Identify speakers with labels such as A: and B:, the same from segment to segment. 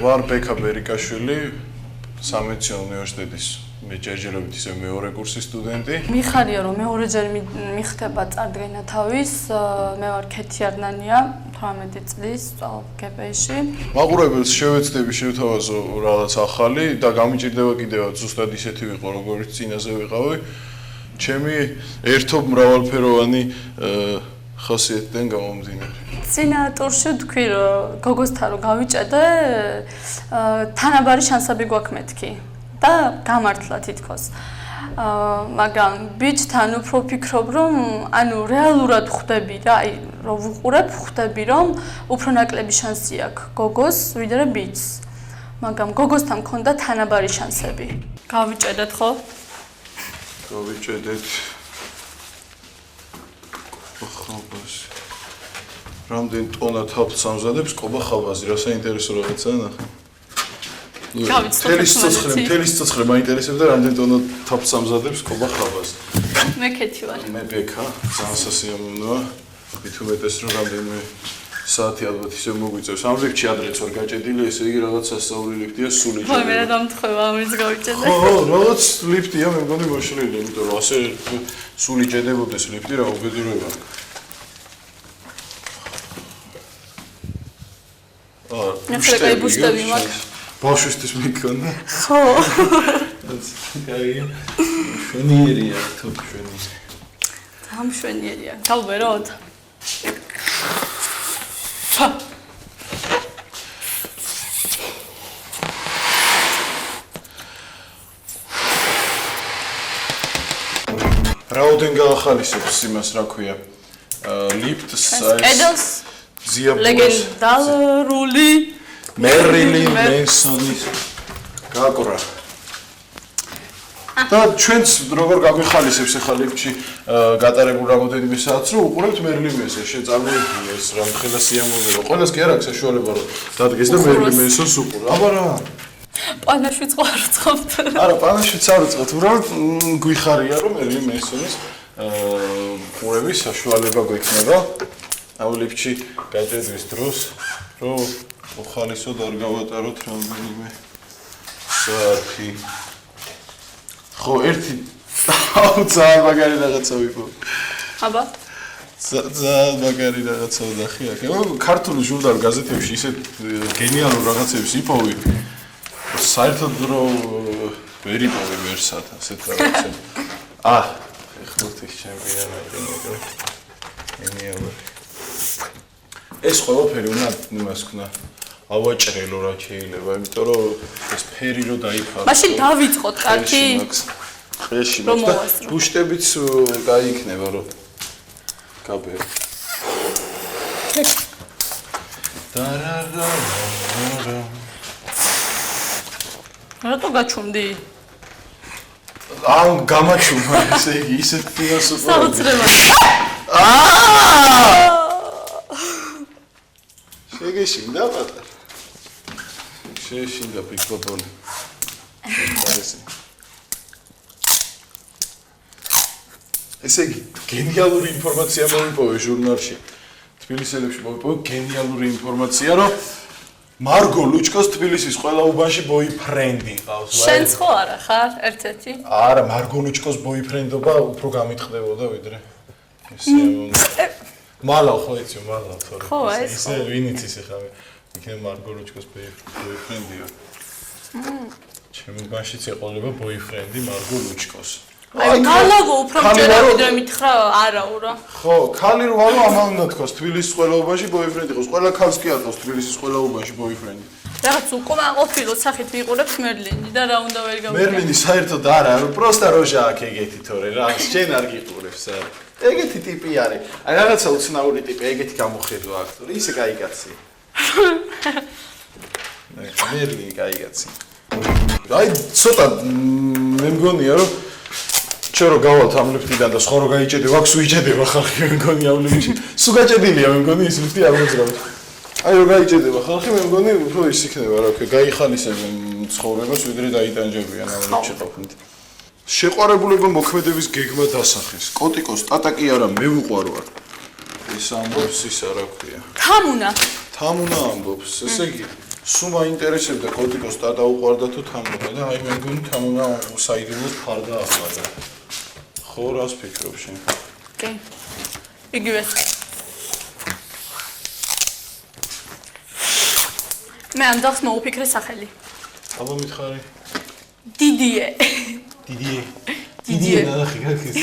A: ვარ ბექა ბერიკაშვილი, სამედიცინო უნივერსიტეტის ჯერჯერობით ისე მეორე კურსის სტუდენტი.
B: მიხარია რომ მეორეჯერ მიხდება წარდგენა თავის, მე ვარ ქეთი არნანია, 18 წლის სწავლობ გპ-ში.
A: მაყურებელს შევეცდები შევთავაზო რაღაც ახალი და გამიჭირდება კიდევაც ზუსტად ისეთი ვიყო, როგორც წინაზე ვიყავი. ჩემი ერთობ მრავალფეროვანი ხასიათიდან გამომდინარე.
B: წინა ტურში ვთქვი რომ გოგოსთან რომ გავიჭედე, თანაბარი შანსები გვაქვს მეთქი და გამართლა თითქოს. მაგრამ ბიჭთან უფრო ვფიქრობ რომ ანუ რეალურად ხვდები რა, აი რომ ვუყურებ, ხვდები რომ უფრო ნაკლები შანსი აქვს გოგოს ვიდრე ბიჭს. მაგრამ გოგოსთან მქონდა თანაბარი შანსები. გავიჭედეთ ხო?
A: გავიჭედეთ. ხაბაზი. რამდენ ტონა თავს ამზადებს ყობა ხაბაზი, რა საინტერესო რაღაცაა ნახე. მთელი სიცოცხლე მაინტერესებდა რამდენ ტონა თავს ამზადებს ყობა ხაბაზი.
B: მე ქეთი ვარ.
A: მე ბექა, ძალიან სასიამოვნოა. მით უმეტეს რომ რამდენიმე საათი ალბათ ისე მოგვიწევს. ამ ლიფტში ადრეც ვარ გაჭედილი, ესე იგი რაღაც სასწაული ლიფტია, სული ჯერა.
B: ხო, მე რა დამთხევა, ამის გავიჭედე.
A: ხო, რაღაც ლიფტია, მე მგონი მოშლილი, იმიტომ რომ ასე სული ჭედებოდეს ლიფტი რა უბედურება.
B: ნახე კაი ბუშტები მაქვს.
A: ბავშვისთვის მეკონა.
B: ხო.
A: კაი. შვენიერია, თო შვენიერი.
B: გამშვენიერია. გავბეროთ. რაოდენ გაახალისებს იმას რა ქვია? ლიფტს კედელს
A: ზიაპურს
B: ლეგენდარული
A: მერილინ მენსონის გაკვრა. და ჩვენც როგორ გაგვიხალისებს ახლა ლიფტში გატარებულ რამოდენიმე საათს რომ უყურებთ მერილინ მენსონს, შეწარმოებია ეს რა ხელა სიამოვნება. ყველას კი არ აქვს საშუალება რომ დადგეს და მერილინ მენსონს უყურა. აბა რა?
B: პანაშვიც არ ვწყობთ.
A: არა, პანაშვიც არ ვწყობთ, უბრალოდ გვიხარია რომ მერილინ მენსონის ყურების საშუალება გვექნება. აუ ლიფტში გაჭედვის დროს რომ უხალისოდ არ გავატაროთ რამდენიმე საათი. ხო, ერთი აუ ძალიან მაგარი რაღაცა ვიყო.
B: აბა.
A: ძალიან მაგარი რაღაცა ვნახე აქ. ქართული ჟურნალ გაზეთებში ისეთ გენიალურ რაღაცებს იპოვი. საერთოდ რომ ვერ იპოვე ვერსად ასეთ რაღაცებს. ხუთის ჩემპიონატი მეგრო. გენიალური. ეს ყველაფერი უნდა იმას ქნა ავაჭრელო რა შეიძლება, იმიტომ რომ ეს ფერი რო დაიფარო.
B: მაშინ დავიწყოთ კაცი.
A: ხეში მაქვს და ბუშტებიც გაიქნება რომ გაბერო.
B: რატო გაჩუმდი?
A: გამაჩუმა ესე იგი ისეთ ფილოსოფია.
B: საოცრებად.
A: შეგეშინდა პატარ. შეშინდა პიკოპოლი. ესე იგი გენიალური ინფორმაცია მოვიპოვე ჟურნალში. თბილისელებში მოვიპოვე გენიალური ინფორმაცია, რომ მარგო ლუჩკოს თბილისის ყველა უბანში ბოიფრენდი ყავს.
B: შენც ხო არა ხარ ერთ-ერთი?
A: არა, მარგო ლუჩკოს ბოიფრენდობა უფრო გამიტყდებოდა ვიდრე სიამოვნებაა. მალა ხო იცი, მალა თორე.
B: ხო, ეს
A: ისე ვინიც ისე ხარ. იქნებ მარგო ლუჩკოს ბოიფრენდია. ჩემი უბანშიც ეყოლება ბოიფრენდი მარგო ლუჩკოს.
B: აი, მალაგო უფრო მჭერა ვიდრე მითხრა არაო რა.
A: ხო, ქალი რო არო ამან უნდა თქოს თბილისის ყველა უბანში ბოიფრენდი ყავს. ყველა ქალს კი არ ყავს თბილისის ყველა უბანში ბოიფრენდი.
B: რაღაც უკმაყოფილო სახით ვიყურებთ მერლინი და რა უნდა ვერ გავიგე.
A: მერლინი საერთოდ არა, პროსტა როჟა აქ ეგეთი თორე რა, შენ არ გიყურებს არა. ეგეთი ტიპი არის. აი რაღაცა უცნაური ტიპი, ეგეთი გამოხედვა აქვს, თორე ისე კაი კაცი. მერლინი კაი კაცი. აი ცოტა მე მგონია რომ ჩვენ რო გავალთ ამ ლიფტიდან და სხვა რო გაიჭედება, აქ სულ იჭედება ხალხი მე მგონი ამ ლიფტში. სულ გაჭედილია მე მგონი ის ლიფტი არ მოძრავთ. აი რო გაიჭედება ხალხი მე მგონი უფრო ის იქნება რა ვქო, გაიხალისებენ ცხოვრებას ვიდრე დაიტანჯებიან ამ ლიფტში ყოფნით. შეყვარებულება მოქმედების გეგმა დასახეს. კოტიკოს ტატაკი არა მე ვუყვარვარ. ეს ამბობს ისა რა ქვია. თამუნა ამბობს, ესე იგი სულ მაინტერესებდა კოტიკოს ტატა უყვარდა თუ თამუნა და აი მე მგონი თამუნა საიდუმლოდ ფარდა ახლა. ხო რას ფიქრობ შენ?
B: კი. იგივე. მე ამ დახს მოუფიქრე სახელი.
A: აბა მითხარი.
B: დიდიე.
A: დიდიე ნახე გაქეს.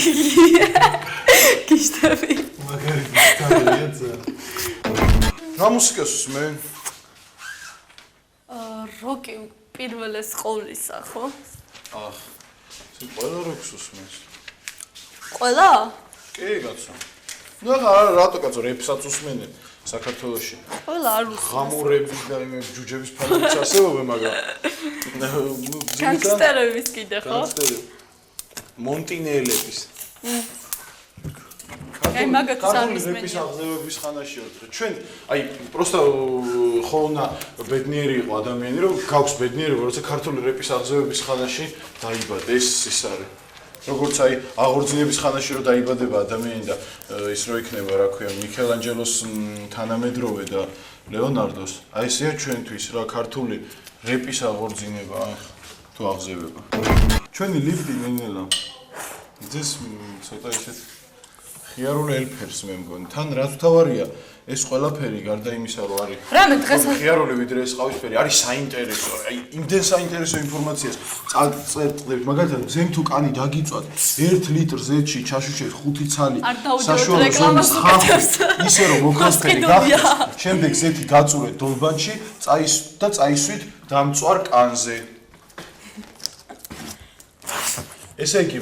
B: გიშტები.
A: მაგარი გიტარია. რა მუსიკას უსმენ?
B: როკი პირველ სკოლისა, ხო?
A: აჰ. ეს ყველა როკს უსმენს.
B: ყველა?
A: კი, კაცო. ნუ არა, რატო კაცო რეპსაც უსმენენ საქართველოში?
B: ყველა არ უსმენს.
A: ღამურების და იმ ჯუჯების ფანიც არსებობენ, მაგრამ
B: განგსტერების კიდე, ხო?
A: მონტინელების.
B: აი მაგათ
A: ქართული რეპის აღზევების ხანაში ვარ. ჩვენ აი პროსტა ხონა ბედნიერი იყო ადამიანი, რომ გაქვს ბედნიერება, როცა ქართული რეპის აღზევების ხანაში დაიბადა. ეს ის არის. როგორც აი აღორძინების ხანაში რო დაიბადება ადამიანი და ის რო იქნება, რა ქვია, მიქელანჯელოს თანამედროვე და ლეონარდოს, აი ესეა ჩვენთვის რა ქართული რეპის აღორძინება თუ აღზევება. ჩვენი ლიფტი ნენელა. ეს ცოტა ისეთ ხიარული ელფერს მე მგონი. თან რაც თავარია, ეს ყველაფერი გარდა იმისა, რომ არის
B: რამე დღეს
A: ხიარული ვიდრე ეს ყავისფერი, არის საინტერესო. აი იმდენ საინტერესო ინფორმაციას წაწერთ, მაგალითად, ზემ თუ კანი დაგიწვათ, 1 ლიტր ზეთში ჩაშუჩეთ 5 ცალი,
B: საშუალო ზომის ხამს,
A: ისე რომ მოქროსფერი გახდეს. შემდეგ ზეთი გაწურეთ დოლბანში, წაისვით დამწვარ კანზე. ესე იგი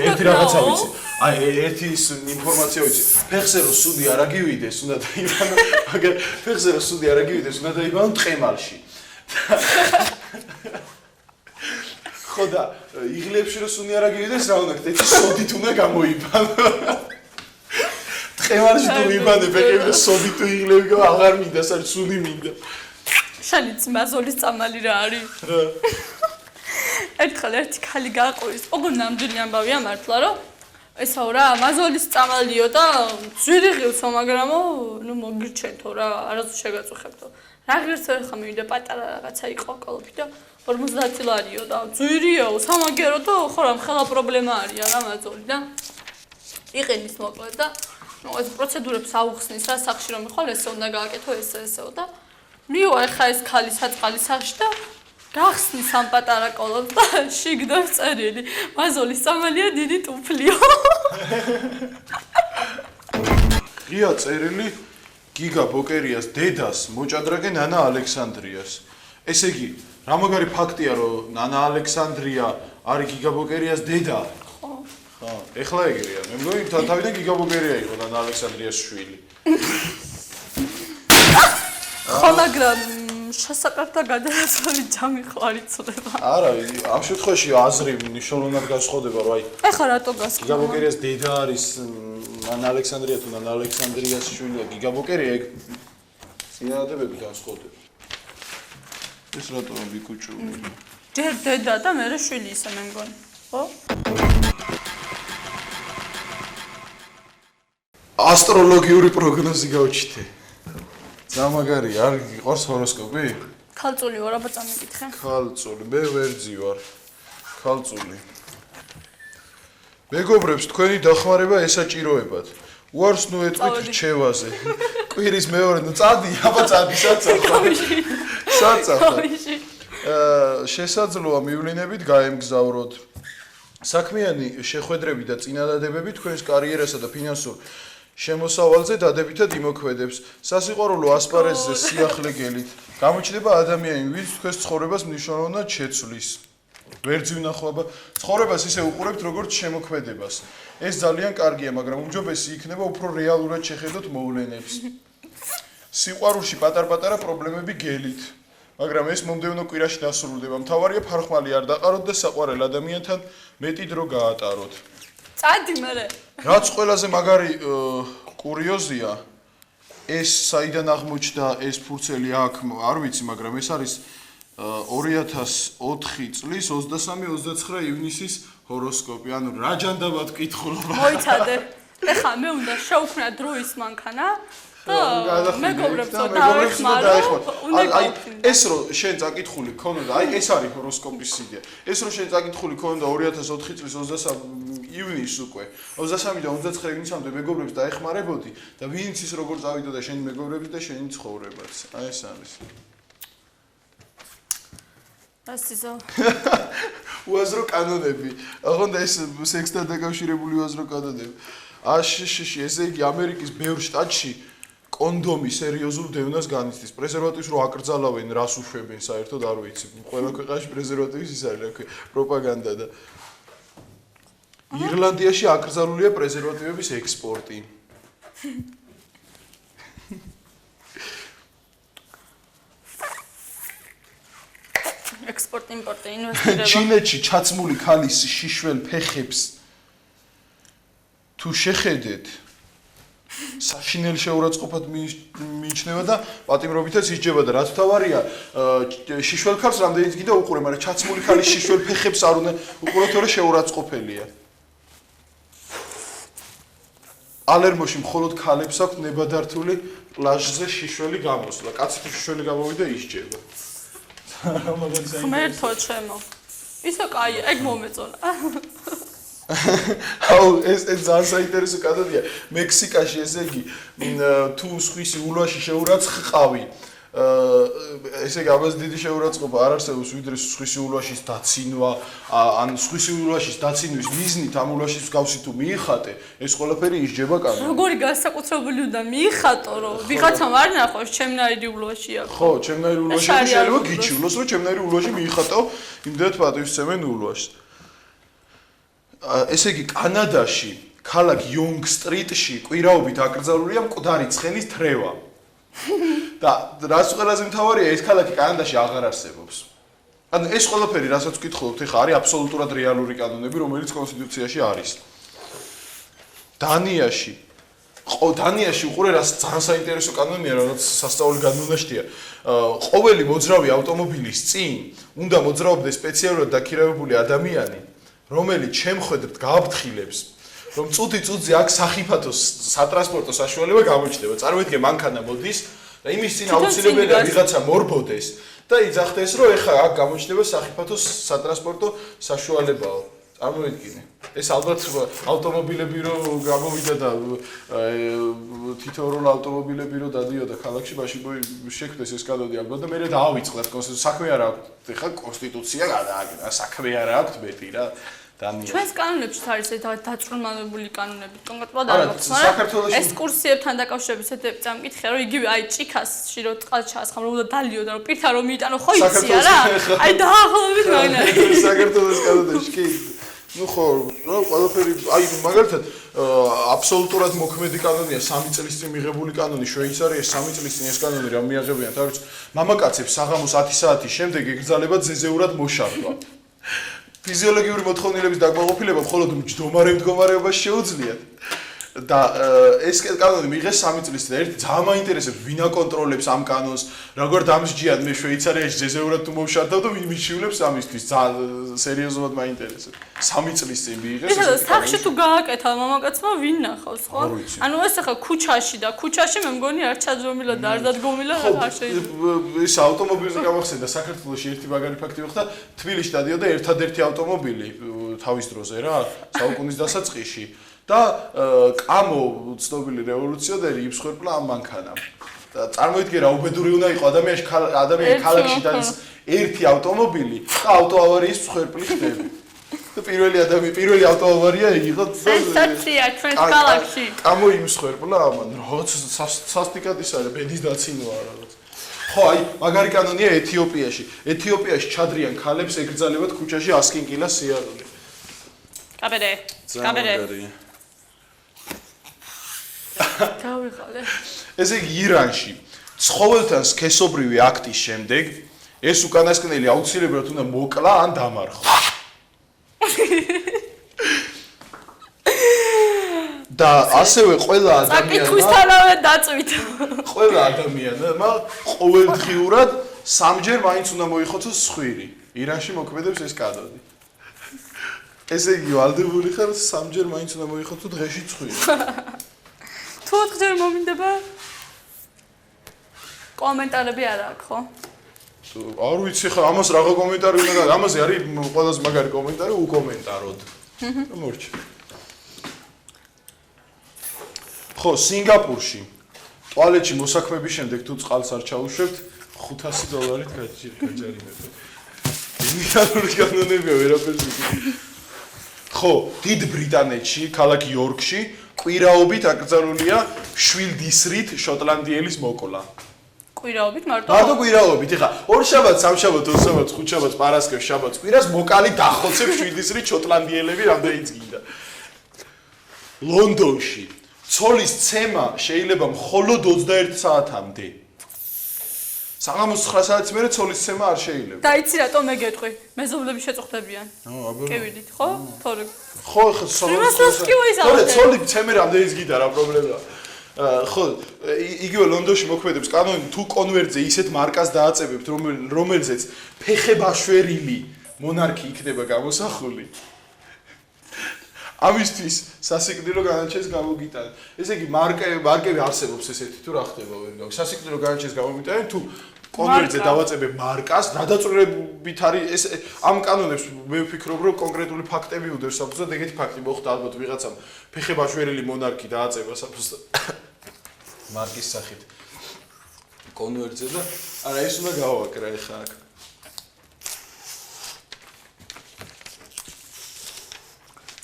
A: ერთი რაღაცა ვიცი. აი ერთი ის ინფორმაცია ვიცი. ფეხზე რო სუდი არ აგივიდეს, უნდა დაიბანო, მაგრამ ფეხზე რო სუდი არ აგივიდეს, უნდა დაიბანო ტყემალში. ხო და იღლებში რო სუდი არ აგივიდეს, რა უნდა გქნათ? სოდით უნდა გამოიბანო. ტყემალში თუ იბანე ფეხები სოდი თუ იღლები აღარ მინდა, საერთოდ სუდი მინდა.
B: შენიც მაზოლის წამალი რა არის?
A: რა
B: ერთხელ ერთი ქალი გააყურის, ოღონდ ნამდვილი ამბავია მართლა, რომ ესაო რა, მაზოლის წამალიო და ძვირი ღილსო, მაგრამო, ნუ მოგირჩენთო რა, არასდროს შეგაწუხებთო. რა ღირს ერთხელ მივიდა პატარა რაღაცა იყო კოლოფი და 50 ლარიო და ძვირიო, სამაგერო და ხო რა, ხელა პრობლემა არის რა მაზოლი და იყინის მოკლედ და ნუ ეს პროცედურებს აუხსნის რა სახში რომ ხვალ ესე უნდა გააკეთო ესეო და მივა ეხა ეს ქალი საწყალი სახში და გახსნის ამ პატარა კოლოფს და შიგდებს წერილი. მაზოლის წამალია დიდი ტუფლიო.
A: ღია წერილი გიგა ბოკერიას დედას მოჭადრაკე ნანა ალექსანდრიას. ესე იგი, რა მაგარი ფაქტია, რომ ნანა ალექსანდრია არის გიგა ბოკერიას დედა?
B: ხო.
A: ხო, ეხლა ეგრეა. მე მგონი თავიდან გიგა ბოკერია იყო ნანა ალექსანდრიას შვილი.
B: ხო, მაგრამ შესაძლოა გადაასვალი ჯამი ხო არ იცლება.
A: არა, ამ შემთხვევაში აზრი მნიშვნელოვნად განსხვავდება, რომ აი
B: ეხლა რატო გასკა?
A: გიგა ბოკერიას დედა არის ნანა ალექსანდრია თუ ნანა ალექსანდრიას შვილია გიგა ბოკერია, ეგ წინადადებები განსხვავდება. ეს რატომ ვიკუჭული?
B: ჯერ დედა და მერე შვილი ისე მე მგონი, ხო?
A: ასტროლოგიური პროგნოზი გავჩითე. ზამაგარი არ გიყავს ჰოროსკოპი?
B: ქალწული ვარ, აბა წამიკითხე.
A: ქალწული, მე ვერძი ვარ. ქალწული. მეგობრებს, თქვენი დახმარება ესაჭიროებათ. უარს ნუ ეტყვით რჩევაზე. კვირის მეორე, ნუ წადი, აბა წადი, საცახა. საცახა. შესაძლოა მივლინებით გაემგზავროთ. საქმიანი შეხვედრები და წინადადებები თქვენს კარიერასა და ფინანსურ შემოსავალზე დადებითად იმოქმედებს. სასიყვარულო ასპარეზზე სიახლე გელით. გამოჩნდება ადამიანი, ვინც თქვენს ცხოვრებას მნიშვნელოვნად შეცვლის. ვერძი ვნახვა, ცხოვრებას ისე უყურებთ, როგორც შემოქმედებას. ეს ძალიან კარგია, მაგრამ უმჯობესი იქნება უფრო რეალურად შეხედოთ მოვლენებს. სიყვარულში პატარ-პატარა პრობლემები გელით. მაგრამ ეს მომდევნო კვირაში დასრულდება. მთავარია ფარხმალი არ დაყაროთ და საყვარელ ადამიანთან მეტი დრო გაატაროთ.
B: წადი მერე.
A: რაც ყველაზე მაგარი კურიოზია, ეს საიდან აღმოჩნდა ეს ფურცელი აქ, არ ვიცი, მაგრამ ეს არის 2004 წლის 23-29 ივნისის ჰოროსკოპი. ანუ რა ჯანდაბად კითხულობა.
B: მოიცადე. ეხლა მე უნდა შევქმნა დროის მანქანა და მეგობრებსო დაეხმარო.
A: აი ეს რო შენ წაკითხული ქონოდა, აი ეს არის ჰოროსკოპის იდეა. ეს რო შენ წაკითხული ქონოდა 2004 წლის 23 ივნისს უკვე 23-დან 29 ივნისამდე მეგობრებს დაეხმარებოდი და ვინც ის როგორ წავიდოდა შენი მეგობრები და შენი ცხოვრებაც. აი ეს არის.
B: ასიზო.
A: უაზრო კანონები. აღონდა ეს სექსთან დაკავშირებული უაზრო კანონები. აშშ ესე იგი ამერიკის ბევრ შტატში კონდომი სერიოზულ დევნას განიცდის. პრეზერვატივს რო აკრძალავენ, რას უშვებენ საერთოდ არ ვიცი. ყველა ქვეყანაში პრეზერვატივის ის არის, რა ქვია, პროპაგანდა და ირლანდიაში აკრძალულია პრეზერვატივების ექსპორტი.
B: ექსპორტ იმპორტი ინვესტირება.
A: ჩინეთში ჩაცმული ქალის შიშველ ფეხებს თუ შეხედეთ საშინელი შეურაცხყოფად მიიჩნევა და პატიმრობითაც ისჯება და რაც თავარია შიშველ ქალს რამდენიც კიდე უყურე, მაგრამ ჩაცმული ქალის შიშველ ფეხებს არ უნდა უყუროთ, თორე შეურაცხყოფელია. ალერმოში მხოლოდ ქალებს აქვს ნებადართული პლაჟზე შიშველი გამოსვლა. კაცი თუ შიშველი გამოვიდა ისჯება.
B: ღმერთო ჩემო. ისო კაია, ეგ მომეწონა.
A: აუ ეს ძალიან საინტერესო კადრია. მექსიკაში ესე იგი თუ სხვისი ულვაში შეურაცხყავი, ესე იგი ამას დიდი შეურაცხყოფა არ არსებობს, ვიდრე სხვისი ულვაშის დაცინვა, ან სხვისი ულვაშის დაცინვის მიზნით ამ ულვაშის მსგავსი თუ მიიხატე, ეს ყველაფერი ისჯება კანონით.
B: როგორი განსაკუთრებული უნდა მიიხატო, რომ ვიღაცამ არ ნახოს ჩემნაირი ულვაში აქვს.
A: ხო, ჩემნაირი ულვაში შეიძლება გიჩივლოს, რომ ჩემნაირი ულვაში მიიხატო, იმდენად პატივისცემენ ულვაშს. ესე იგი კანადაში, ქალაქ იონგ სტრიტში კვირაობით აკრძალულია მკვდარი ცხენის თრევა. და რაც ყველაზე მთავარია, ეს ქალაქი კანადაში აღარ არსებობს. ანუ ეს ყველაფერი, რასაც ვკითხულობთ, ეხლა არის აბსოლუტურად რეალური კანონები, რომელიც კონსტიტუციაში არის. დანიაში უყურე რა ძალიან საინტერესო კანონია, რაც სასწაული განმონაშთია. ყოველი მოძრავი ავტომობილის წინ უნდა მოძრაობდეს სპეციალურად დაქირავებული ადამიანი, რომელიც შემხედრდ გააფრთხილებს, რომ წუთი-წუთზე აქ სახიფათოს სატრანსპორტო საშუალება გამოჩნდება. წარმოიდგინე, მანქანა მოდის და იმის წინ აუცილებელია ვიღაცა მორბოდეს და იძახდეს, რომ ეხლა აქ გამოჩნდება სახიფათოს სატრანსპორტო საშუალებაო. წარმოიდგინე. ეს ალბათ ავტომობილები რო გამოვიდა და თითოეულ ავტომობილები რო დადიოდა ქალაქში, მაშინ შექმნეს ეს კანონი ალბათ და მე დაავიწყდათ კონსტიტუცია. საქმე არ აქვს, ეხლა კონსტიტუცია გადააკეთა, საქმე არ აქვს მეტი რა.
B: ჩვენს კანონებში არის დაწვრილმანებული კანონები, კონკრეტულად არ აქვს, მაგრამ ესკურსიებთან დაკავშირებით ესეთი წამკითხია, რომ იგივე აი ჭიქასში რო წყალს ჩაასხამ, რომ უნდა დალიო და რომ პირთან რომ მიიტანო, ხო იცია რა? აი დაახლოებით მაგარი.
A: საქართველოს კანონებში კი ну ხო, რა ყველაფერი, აი მაგალითად აბსოლუტურად მოქმედი კანონია 3 წლის წინ მიღებული კანონი შვეიცარიაში 3 წლის წინ ეს კანონი რა მიაღებიან, თავის მამაკაცებს საღამოს 10 საათის შემდეგ ეკრძალებათ ზეზეურად მოშარვა. ფიზიოლოგიური მოთხოვნილების დაკმაყოფილება მხოლოდ მჯდომარე მდგომარეობაში შეუძლიათ. და ეს კანონი მიიღეს 3 წლის წინ. ერთი ძალიან მაინტერესებს, ვინ აკონტროლებს ამ კანონს, როგორ დამსჯიან მე შვეიცარიაში ზეზეურად თუ მოვშარდავ და ვინ მიშივლებს ამისთვის. ძალიან სერიოზულად მაინტერესებს. 3 წლის წინ მიიღეს ეს კანონი.
B: სახში თუ გააკეთა მამაკაცმა ვინ ნახავს, ხო? ანუ ეს ახლა ქუჩაში და ქუჩაში მე მგონი არ ჩაძრომილა და არ დადგომილა არ შეიძლება.
A: ეს ავტომობილზე გამახსენდა საქართველოში ერთი მაგარი ფაქტი მოხდა, თბილისში დადიოდა ერთადერთი ავტომობილი თავის დროზე რა, საუკუნის დასაწყისში. და კამო ცნობილი რევოლუციონერი იფსხვერპლა ამ მანქანამ. და წარმოიდგინე რა უბედური უნდა იყო ადამიანი ქალაქში დადის ერთი ავტომობილი და ავტოავარიის მსხვერპლი ხდება. და პირველი ავტოავარია იყო
B: სენსაცია ჩვენს ქალაქში.
A: კამო იმსხვერპლა ამან, რაღაც სასტიკად ის არის, ბედის დაცინვა რაღაც. ხო, აი, მაგარი კანონია ეთიოპიაში. ეთიოპიაში ჩადრიან ქალებს ეკრძალებათ ქუჩაში 100 კინკილას სიარული.
B: კაბერე. გავიღალე.
A: ესე იგი ირანში ცხოველთან სქესობრივი აქტის შემდეგ ეს უკანასკნელი აუცილებლად უნდა მოკლა ან დამარხო. და ასევე ყველა
B: საკითხვისთანავე დაწვით.
A: ყველა ადამიანმა ყოველდღიურად 3-ჯერ მაინც უნდა მოიხოცოს სხვირი. ირანში მოქმედებს ეს კანონი. ესე იგი, ვალდებული ხარ 3-ჯერ მაინც უნდა მოიხოცო დღეში სხვირი.
B: თუ 4-ჯერ მომინდება? კომენტარები არ აქვს, ხო?
A: არ ვიცი ხა, ამას რაღა კომენტარი უნდა გაქვს. ამაზე არის ყველაზე მაგარი კომენტარი უკომენტაროდ. მორჩი. ხო, სინგაპურში ტუალეტში მოსაქმების შემდეგ თუ წყალს არ ჩაუშვებთ, $500 გაჯარიმებთ. ინდიალური კანონებია ვერაფერს იგივე. ხო, დიდ ბრიტანეთში, ქალაქ იორკში, კვირაობით აკრძალულია შვილდისრით შოტლანდიელის მოკლა.
B: კვირაობით მარტო?
A: მარტო კვირაობით, ეხა, ორშაბათს, სამშაბათს, ორშაბათს, ხუთშაბათს, პარასკევს, შაბათს, კვირას მოკალი დახოცებს შვილდისრით შოტლანდიელები რამდენიც გინდა. ლონდონში ცოლის ცემა შეიძლება მხოლოდ 21 საათამდე. საღამოს 9 საათის მერე ცოლის ცემა არ შეიძლება.
B: და იცი რატომ მე გეტყვი? მეზობლები შეწუხდებიან. კევიდით, ხო? თორე.
A: ხო, ხა
B: თორე
A: ცოლი ცემე რამდენიც გიდა რა პრობლემაა. ხო, იგივე ლონდონში მოქმედებს კანონი, თუ კონვერტზე ისეთ მარკას დააწებებთ, რომელზეც ფეხებაშვერილი მონარქი იქნება გამოსახული. ამისთვის სასიკვდილო განაჩენს გამოგიტანეთ. ესე იგი მარკები არსებობს ესეთი თუ რა ხდება ვერ გაქვს. სასიკვდილო განაჩენს გამოგიტანეთ თუ კონვერტზე დავაწებებ მარკას, რადაწურებით არის ეს ამ კანონებს მე ვფიქრობ რომ კონკრეტული ფაქტები უდევს საფუძვლად, ეგეთი ფაქტი მოხდა ალბათ ვიღაცამ ფეხებაშვერილი მონარქი დააწება საფუძვლად მარკის სახით კონვერტზე და არა ეს უნდა გავაკრა ეხა აქ.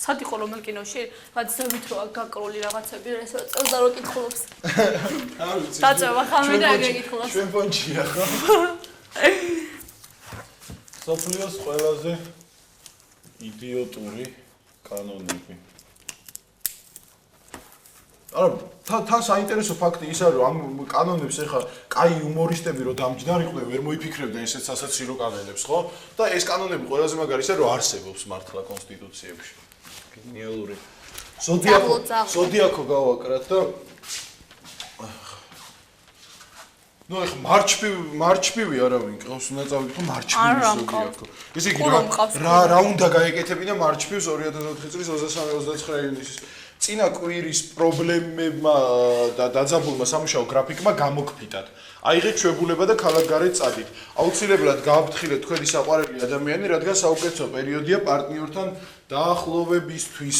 B: სადი ხო რომელ კინოში ვაძებით რო გაკროლი რაღაცები რასაც წელს და რო კითხულობს.
A: არ ვიცი.
B: დაწევა ხამე და აგეკითხულობს.
A: ჩვენ პონჩია ხო? სოფლიოს ყველაზე იდიოტური კანონები. არა, თან საინტერესო ფაქტი ის არის, რომ ამ კანონებს ეხა კაი იუმორისტები რო დამჯდარიყვნენ, ვერ მოიფიქრებდნენ ესეც სასაცილო კანონებს, ხო? და ეს კანონები ყველაზე მაგარი ისე რომ არსებობს მართლა კონსტიტუციებში. გენიალური. ზოდიაქო გავაკრათ და ნუ ეხა მარჩპივი არავინ ყავს, უნდა წავიდეთ მარჩპივი ზოდიაქო. ესე იგი რა უნდა გაეკეთებინა მარჩპივს 2004 წლის 23-29 ივნისის წინა კვირის პრობლემებმა და დაძაბულმა სამუშაო გრაფიკმა გამოგფიტათ. აიღეთ ჩვეულებება და ქალაქგარეთ წადით. აუცილებლად გააფრთხილეთ თქვენი საყვარელი ადამიანი, რადგან საუკეთესო პერიოდია პარტნიორთან დაახლოვებისთვის.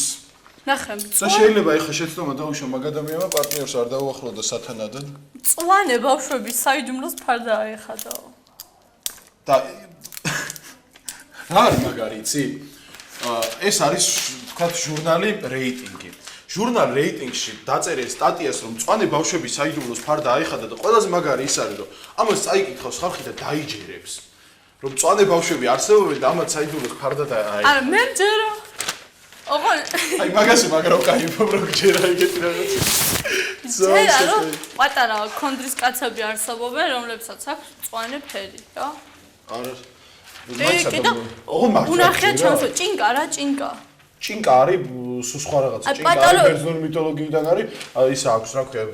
B: ნახე,
A: და შეიძლება ეხა შეცდომა დაუშვა მაგ ადამიანმა პარტნიორს არ დაუახლოვდა სათანადოდ.
B: წვანე ბავშვების საიდუმლოს ფარდა აეხადაო.
A: და რა არის მაგარი იცი? ეს არის ვთქვათ ჟურნალი რეიტინგი. ჟურნალ რეიტინგში დაწერე სტატიას, რომ მწვანე ბავშვების საიდუმლოს ფარდა აეხადა და ყველაზე მაგარი ის არის, რომ ამას წაიკითხავს ხალხი და დაიჯერებს. რომ მწვანე ბავშვები არსებობენ და ამათ საიდუმლოს ფარდა აეხადა.
B: არა, მე მჯერო. ოღონ
A: აი მაგასი მაგრამ кайფობ რო გჯერა ეგეთი რაღაცა.
B: ზეა რომ პატარა კონდრის კაცები არსებობენ, რომლებსაც აქვს მწვანე ფერი, რა?
A: არა.
B: ოღონ უნახია ჩანსო, ჭინკა რა, ჭინკა.
A: ჭინკა არის სულ სხვა რაღაცა. ჭინკა არის ბერძნული მითოლოგიიდან არის, ის აქვს, რა ქვია,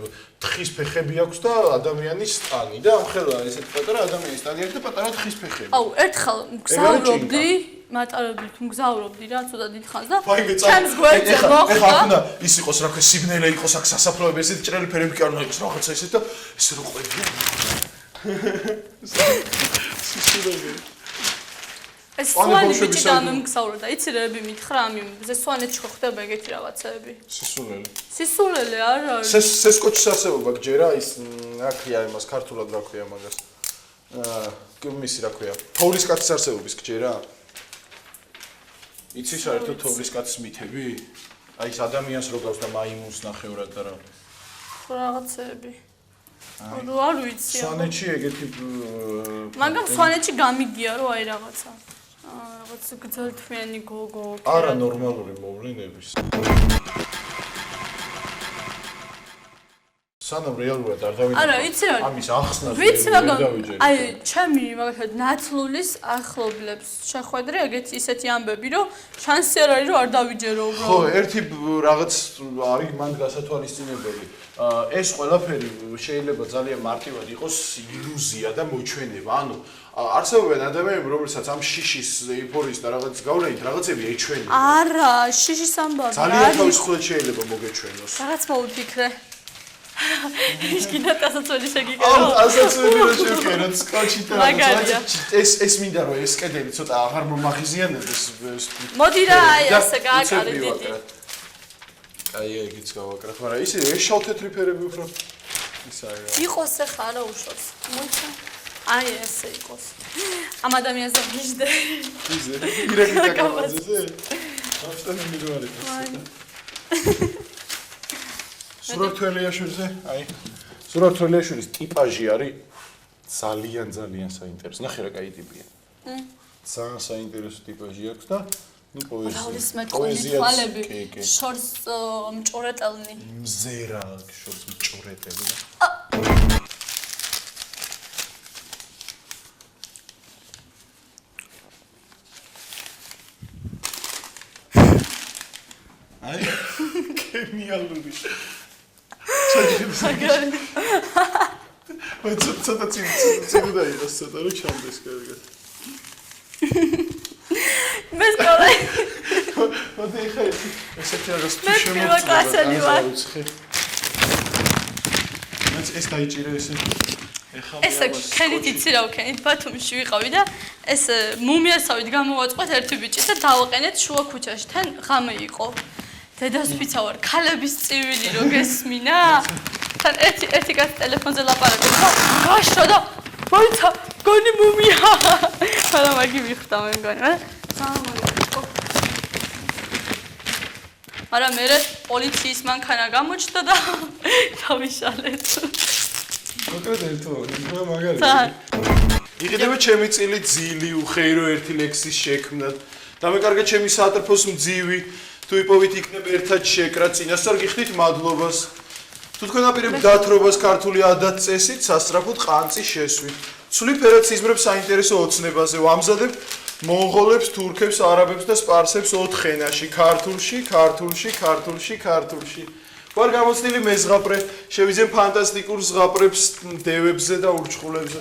A: თხის ფეხები აქვს და ადამიანის სტანი და ამხელა ესეთი პატარა ადამიანის სტანი აქვს და პატარა თხის ფეხები.
B: აუ, ერთხელ მგზავრობდი, მატარებლით მგზავრობდი რა, ცოტა დიდხანს და ჩემს გვერდზე მოხვდა.
A: ეხლა უნდა ის იყოს, რა ქვია, სიბნელე იყოს აქ სასაფლაოები, ესეთი ჭრელი ფერები კი არ უნდა იყოს, რაღაცა ესეთი და ესე რო ყვები.
B: ეს სვანი ბიჭი დამემგზავრა და იცი რები მითხრა ამ იმზე სვანეთში ხო ხდება ეგეთი რაღაცეები. სისულელე არა.
A: სესკოჩის არსებობა გჯერა ის რა ქვია იმას ქართულად რა ქვია მაგას. მისი რა ქვია. თოვლის კაცის არსებობის გჯერა. იცი საერთოდ თოვლის კაცის მითები? აი ეს ადამიანს რო გავს და მაიმუნს ნახევრად და რა.
B: რაღაცეები. არ ვიცი.
A: სვანეთში ეგეთი
B: მაგრამ სვანეთში გამიგია რომ აი რაღაცა. რაღაც გძელთმიანი გოგო.
A: არა ნორმალური მოვლენების. სანამ რეალურად არ დავიდე.
B: არა, იცი რა.
A: ამის ახსნას
B: ვიცი მაგრამ აი, ჩემი მაგალითად ნაცლულის ახლობლებს შეხვედრე ეგეთი ისეთი ამბები, რომ შანსი არ არის, რომ არ დავიჯერო უბრალოდ.
A: ხო, ერთი რაღაც არის მანდ გასათვალისწინებელი. ეს ყველაფერი შეიძლება ძალიან მარტივად იყოს ილუზია და მოჩვენება. ანუ არსებობენ ადამიანები, რომელსაც ამ შიშის ეიფორიის და რაღაც გავლენით რაღაცები ეჩვენება.
B: არა, შიშის ამბავი.
A: ძალიან თავისუფლად შეიძლება მოგეჩვენოს.
B: რაღაც მოვიფიქრე. ისკინა დასაცველი შეგიკერო.
A: ასაცველი რო შევკეროთ სკოჩით და ეს მინდა რომ ეს კედელი ცოტა აღარ მომაღიზიანდეს.
B: მოდი რა, აი ასე გააკარე დიდი.
A: აი ეგიც გავაკრათ, მაგრამ ისე ეს შავ-თეთრი ფერები უფრო ისაა რა.
B: იყოს ახლა არა უშავს. მოიცა. აი ესე იყოს. ამ ადამიანზე ვიждე.
A: იზე, ირეკი დაკავაზე. აბსოლუტურად მიგვარეთ. სურათ თველიაშვილზე, აი, სურათ თველიაშვილის ტიპაჟი არის ძალიან საინტერესო. ნახე რა კაი ტიპია. ძალიან საინტერესო ტიპაჟი აქვს და ნუ
B: პოეზია. შორს მჭორეტელნი.
A: მზერა შორს მჭორეტელი. აი, გენიალური.
B: მაგარი.
A: ცოტა ცოტა იყოს, ცოტა რომ ჩამდეს კარგად.
B: მე სწორად.
A: მოდი ხე, ესეთი რაღაც თუ
B: მე პირველ კლასელი ვარ.
A: ეს დაიჭირე ესე.
B: ესე ქენით იცი რა ვქენით ბათუმში ვიყავი და ეს მუმიასავით გამოვაწყვეთ ერთი ბიჭი და დავაყენეთ შუა ქუჩაში თან ღამე იყო. დედას ფიცა ვარ, ქალების წივილი რო გესმინა? თან ერთი კაცი ტელეფონზე ლაპარაკობს და გაშო და მოიცა, გონი მუმია. არა მაგი ვიხდა მე მგონი, მაგრამ მე პოლიციის მანქანა გამოჩნდა და დავიშალეთ.
A: კონკრეტ ერთო, მაგარია. იგივე ჩემი წილი ძილი უხეირო ერთი ლექსის შექმნად. და მე კარგად ჩემი სატრფოს მძივი თუ იპოვით იქნებ ერთად შეკრა წინასწარ გიხდით მადლობას. თუ თქვენ აპირებთ დათრობას ქართული ადათ-წესით, სასწრაფოდ ყანწი შესვით. ცვლი ფერად სიზმრებს საინტერესო ოცნებაზე ვამზადებთ მონღოლებს, თურქებს, არაბებს და სპარსებს 4 ენაში: ქართულში. ვარ გამოცდილი მეზღაპრე, შევიძენ ფანტასტიკურ ზღაპრებს დევებზე და ურჩხულებზე.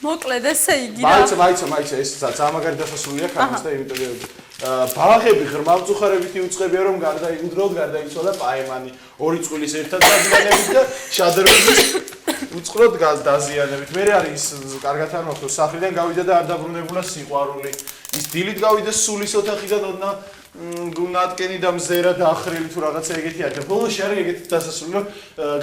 B: მოკლედ ესე იგი რა.
A: მაიცა, ეს ძალიან დასასრულია ქართულს და იმიტომ ბაღები ღრმავწუხარებითი უწყებია რომ უძროდ გარდაიცვალა პაემანი, ორი წყვილის ერთად დაზიანებით და შადრების უწყროდ დაზიანებით. მე არის კარგად არ მოხდა, სახლიდან გავიდა და არ დაბრუნებულა სიყვარული. ის დილით გავიდა სულის ოთახიდან ოდნა გუნატკენი და მზერა დახრილი თუ რაღაცა ეგეთი არის. ბოლოში არის ეგეთი დასასრული რომ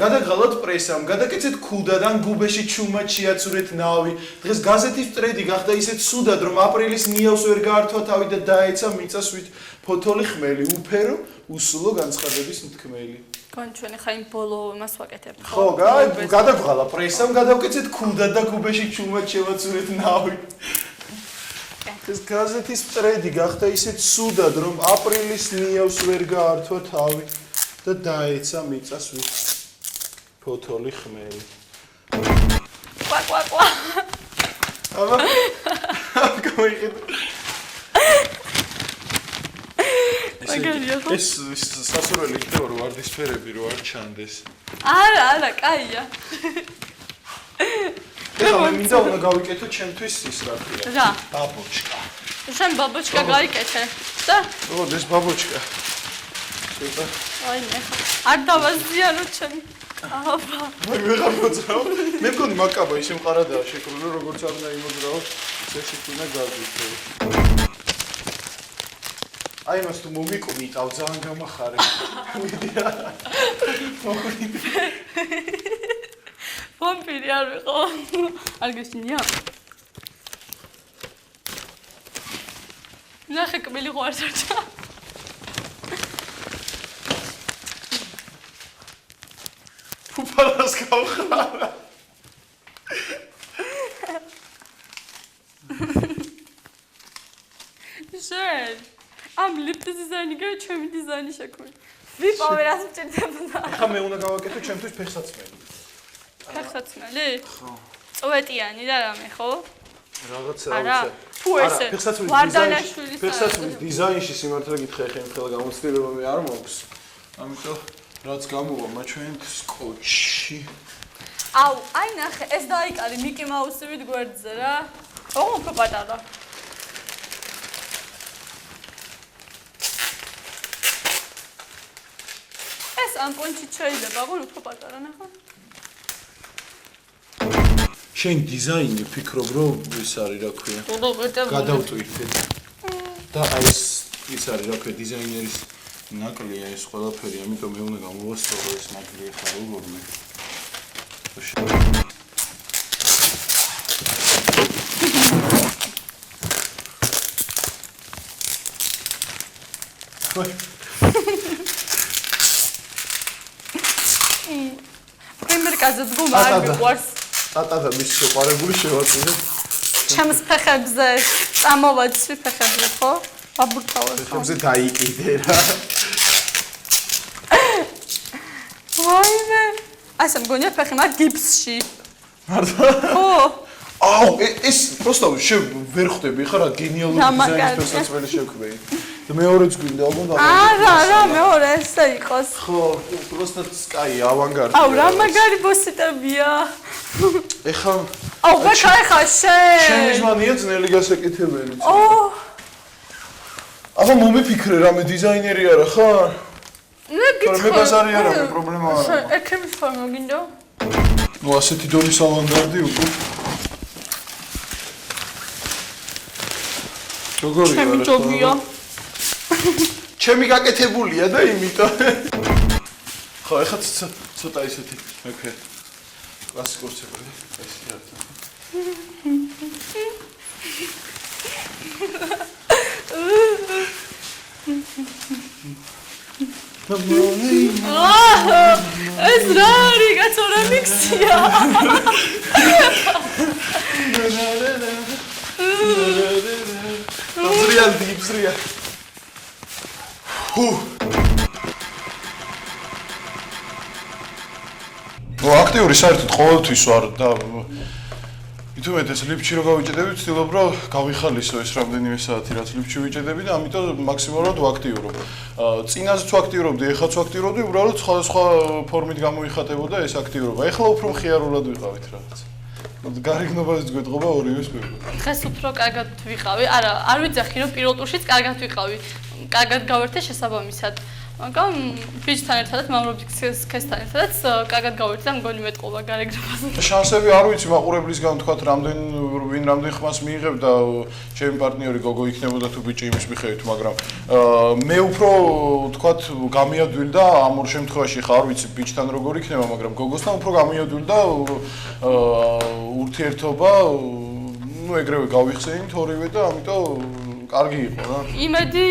A: გადაგღალოთ პრესამ, გადაკეცეთ ქუდადან გუბეში ჩუმად შეაცურეთ ნავი. დღეს გაზეთის მტრედი გახდა ისეთ სუდად რომ აპრილის ნიავს ვერ გაართვა თავი და დაეცა მიწასვით ფოთოლი ხმელი, უფერო, უსულო განცხადების მთქმელი.
B: კონჩვენი ხა იმ ბოლო მას ვაკეთებ.
A: ხო, გადაგღალა პრესამ, გადავკეცეთ ქუდად და გუბეში ჩუმად შევაცურეთ ნავი. ეს გაზეთის მტრედი გახდა ისეთ სუდად რომ აპრილის ნიავს ვერ გაართვა თავი და დაეცა მიწასვით ფოთოლი ხმელი.
B: კვაკ.
A: აბა. გამოიყიდე. ეს სასურველი იქნება რომ ვარდისფერები რო არ ჩანდეს.
B: არა, კაია.
A: ეხლა მინდა უნდა გავიკეთო ჩემთვის ის რა ქვია.
B: რა?
A: ბაბოჩკა.
B: შენ ბაბოჩკა გაიკეთე და?
A: ო, ეს ბაბოჩკა. ცოტა.
B: აი მე არ დავაზიანო ჩემი. აბა.
A: მე ვეღარ მოძრაო. მე მგონი მაკაბა ისე მყარადაა შეკრული როგორც არ უნდა იმოძრაო. ესე შეკრუნა გავიქცე. აი მას თუ მომიკვნიტავ ძალიან გამახარე. მიდია.
B: ვამპირი არ ვიყო. არ გეშინია? ნახე კბილი ღვარს არჩა.
A: ფუფალას გავხარა.
B: შენ ამ ლიფტის დიზაინი გე ჩემი დიზაინი შექმნი. ვიპოვე რას მჭირდებოდა.
A: ეხლა მე უნდა გავაკეთო ჩემთვის ფეხსაცმელი.
B: ფეხსაცმელი? ხო. წვეტიანი და რამე, ხო?
A: რაღაცა
B: არა, თუ ესე
A: ფეხსაცმლის დიზაინში სიმართლე გითხრა ხე ხელა გამოცდილება მე არ მაქვს. ამიტომ რაც გამოვა მათ ჩვენ სკოჩი.
B: აუ, აი ნახე, ეს დაიკარი მიკი მაუსივით გვერდზე რა. ოღონდ უფრო პატარა. ეს ამ პონჩით შეიძლება, ოღონდ უფრო პატარა ნახე.
A: შენ დიზაინი ფიქრობ რომ ის არის რა ქვია? გადავტვირთე. და აი ის არის რა ქვია დიზაინერის ნაკლია ეს ყველაფერი, ამიტომ მე უნდა გამოვასწორო ეს ნაკლია ხა როგორმე.
B: პრიმერკაზე დგომა არ მიყვარს.
A: ტატა და მის შეყარებული შევაწირე.
B: ჩემს ფეხებზე წამოვაცვი ფეხებზე, ხო? აბურთავო.
A: ფეხებზე დაიკიდე რა.
B: ვაიმე. ასე მგონია ფეხი მაგ გიფსში.
A: მართლა?
B: ხო.
A: აუ, ეს просто ვერ ხვდები ხა რა გენიალური დიზაინის ფეხსაცმელი შექმნი. და მეორეც გვინდა, ოღონდ
B: არა, მეორე ესე იყოს.
A: ხო, просто sky avangard.
B: აუ, რა მაგარი ბოსიტებია.
A: ეხლა
B: აუ, ბაქა შენ.
A: შენ მიზმანია ძნელი გასაკეთებელი.
B: ოჰ.
A: აბა მომიფიქრე რამე დიზაინერი არა ხარ?
B: მე გითხრა.
A: მე ბაზარი არა, მე პრობლემა არა.
B: ეკრემის ფორმა გინდა?
A: ნუ ასეთი დონის ავანგარდი უკვე. როგორია?
B: ჩემი ჯობია.
A: ჩემი გაკეთებულია და იმიტომ. ხო, ეხლა ცოტა ისეთი მეკე. კლასიკურცებული. ეს რა.
B: ეს რა არის გაწონა მიქსია.
A: აბზრიან დიბზრია. აქტიური საერთოდ ყოველთვის ვარ და ითუმეთ ეს ლიფჩი რო გავიჭედები, ვცდილობ რომ გავიხალისო ეს რამდენიმე საათი რაც ლიფჩი ვიჭედები და ამიტომ მაქსიმალურად ვაქტიურობ. წინაზეც ვაქტიურობდი, ეხლაც ვაქტიურობდი, უბრალოდ სხვა ფორმით გამოიხატებოდა ეს აქტიურობა. ეხლა უფრო მხიარულად ვიყავით რაღაც. გარეგნობაზეც გვეთყობა ორივეს მეგობრ.
B: დღეს უფრო კარგად ვიყავი. არა, არ ვიცახი რომ პირველ ტურშიც კარგად ვიყავი. კარგად გავერთე შესაბამისად. მაგრამ ბიჭთან ერთადაც მამრობის ქესთან ერთადაც კარგად გავერთე და მგონი მეტყობა გარეგნობაზე.
A: შანსები არ ვიცი მაყურებლისგან თქვათ ვინ რამდენ ხმას მიიღებ და ჩემი პარტნიორი გოგო იქნებოდა თუ ბიჭი იმის მიხედვით, მაგრამ მე უფრო თქვათ გამიადვილ და ამ ორ შემთხვევაში ხა არ ვიცი ბიჭთან როგორ იქნება, მაგრამ გოგოსთან უფრო გამიადვილ და ურთიერთობა ნუ ეგრევე გავიხსენით ორივე და ამიტომ კარგი იყო რა.
B: იმედი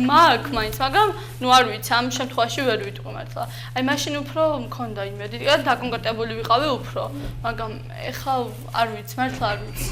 B: მაქვს მაინც, მაგრამ ნუ არ ვიცი, ამ შემთხვევაში ვერ ვიტყვი მართლა. აი მაშინ უფრო მქონდა იმედი, დაკონკრეტებული ვიყავი უფრო, მაგრამ ეხლა არ ვიცი, მართლა არ ვიცი.